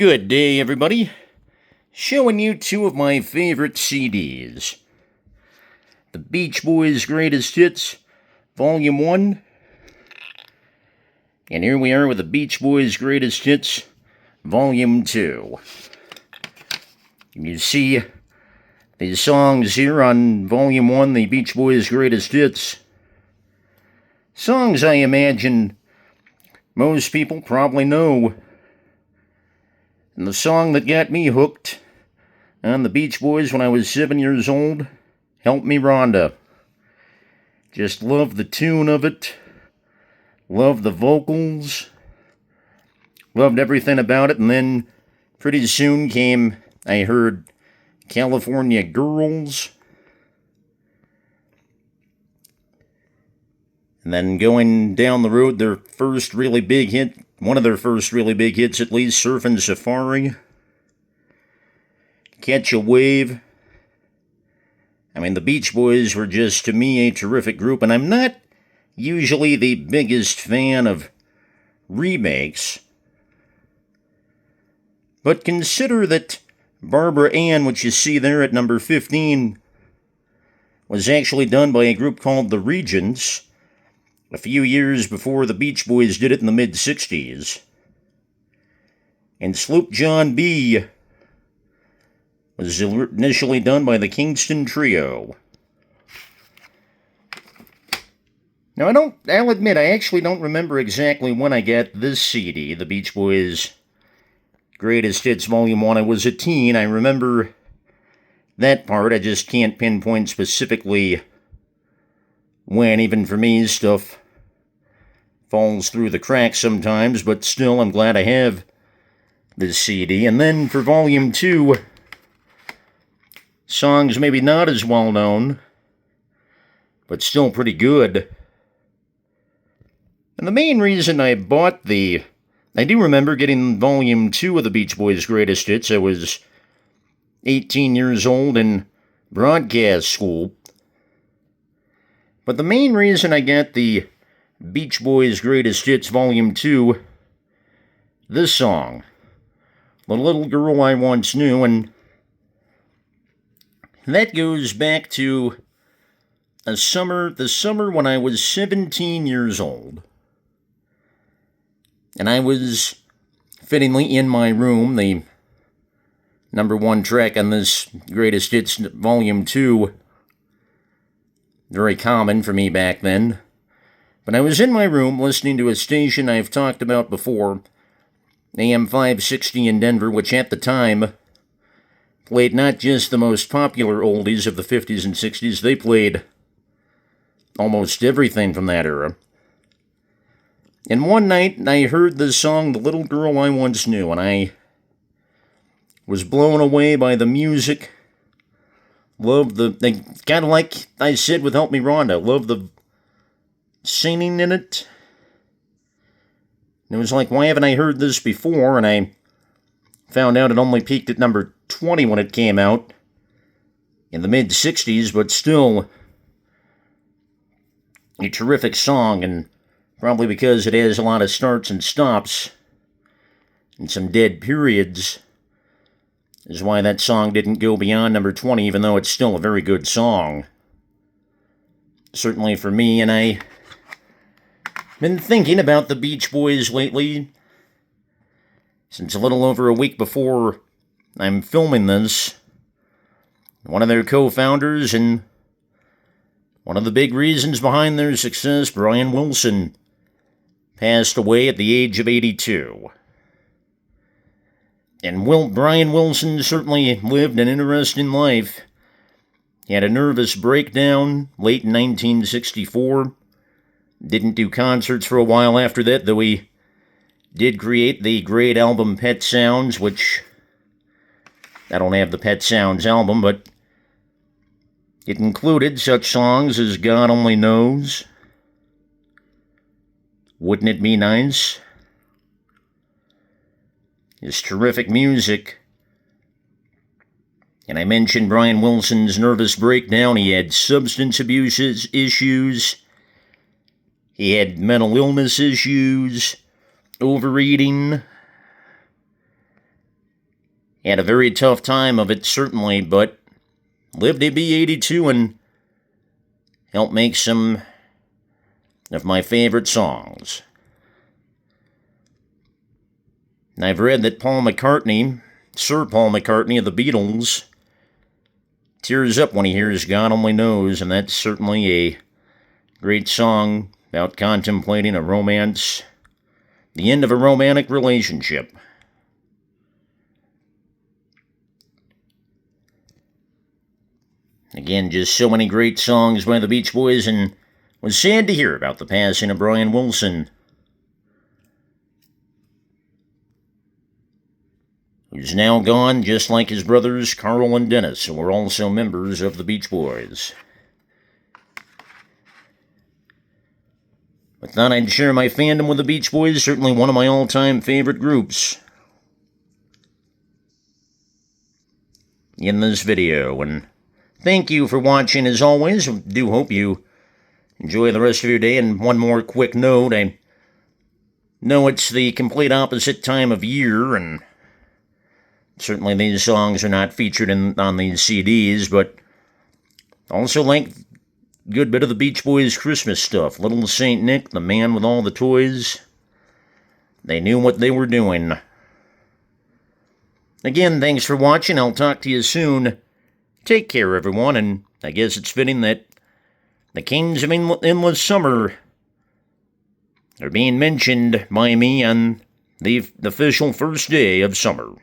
Good day, everybody. Showing you two of my favorite CDs. The Beach Boys' Greatest Hits, Volume 1. And here we are with the Beach Boys' Greatest Hits, Volume 2. You see these songs here on Volume 1, the Beach Boys' Greatest Hits. Songs I imagine most people probably know. And the song that got me hooked on the Beach Boys when I was 7 years old, Help Me Rhonda. Just love the tune of it, love the vocals, loved everything about it, and then pretty soon I heard California Girls, and then going down the road, their first really big hit, one of their first really big hits at least, Surfin' Safari, Catch a Wave. I mean, the Beach Boys were just, to me, a terrific group, and I'm not usually the biggest fan of remakes, but consider that Barbara Ann, which you see there at number 15, was actually done by a group called The Regents, a few years before the Beach Boys did it in the mid-60s. And Sloop John B. was initially done by the Kingston Trio. Now, I'll admit, I actually don't remember exactly when I got this CD, the Beach Boys' Greatest Hits Volume 1. I was a teen. I remember that part. I just can't pinpoint specifically when. Even for me, stuff falls through the cracks sometimes, but still, I'm glad I have this CD. And then for Volume 2, songs maybe not as well known, but still pretty good. And the main reason I do remember getting Volume 2 of the Beach Boys' Greatest Hits. I was 18 years old in broadcast school. But the main reason I got the Beach Boys' Greatest Hits Volume 2, this song, The Little Girl I Once Knew, and that goes back to the summer when I was 17 years old. And I was fittingly in my room, the number one track on this Greatest Hits Volume 2, very common for me back then. But I was in my room listening to a station I've talked about before, AM 560 in Denver, which at the time played not just the most popular oldies of the 50s and 60s, they played almost everything from that era. And one night I heard the song The Little Girl I Once Knew, and I was blown away by the music. Loved kind of like I said with Help Me Rhonda, loved the singing in it. And it was like, why haven't I heard this before? And I found out it only peaked at number 20 when it came out in the mid-60s, but still a terrific song, and probably because it has a lot of starts and stops and some dead periods is why that song didn't go beyond number 20, even though it's still a very good song. Certainly for me, and I've been thinking about the Beach Boys lately, since a little over a week before I'm filming this. One of their co-founders and one of the big reasons behind their success, Brian Wilson, passed away at the age of 82. And Brian Wilson certainly lived an interesting life. He had a nervous breakdown late in 1964. Didn't do concerts for a while after that, though he did create the great album Pet Sounds, which I don't have the Pet Sounds album, but it included such songs as God Only Knows, Wouldn't It Be Nice? His terrific music. And I mentioned Brian Wilson's nervous breakdown. He had substance abuse issues. He had mental illness issues, overeating. Had a very tough time of it, certainly, but lived to be 82 and helped make some of my favorite songs. And I've read that Paul McCartney, Sir Paul McCartney of the Beatles, tears up when he hears God Only Knows, and that's certainly a great song about contemplating a romance, the end of a romantic relationship. Again, just so many great songs by the Beach Boys, and was sad to hear about the passing of Brian Wilson, who's now gone, just like his brothers Carl and Dennis, who were also members of the Beach Boys. I thought I'd share my fandom with the Beach Boys, certainly one of my all-time favorite groups, in this video. And thank you for watching, as always. I do hope you enjoy the rest of your day. And one more quick note, I know it's the complete opposite time of year, and certainly these songs are not featured on these CDs, but also like a good bit of the Beach Boys Christmas stuff. Little Saint Nick, the man with all the toys. They knew what they were doing. Again, thanks for watching. I'll talk to you soon. Take care, everyone, and I guess it's fitting that the Kings of Endless Summer are being mentioned by me on the official first day of summer.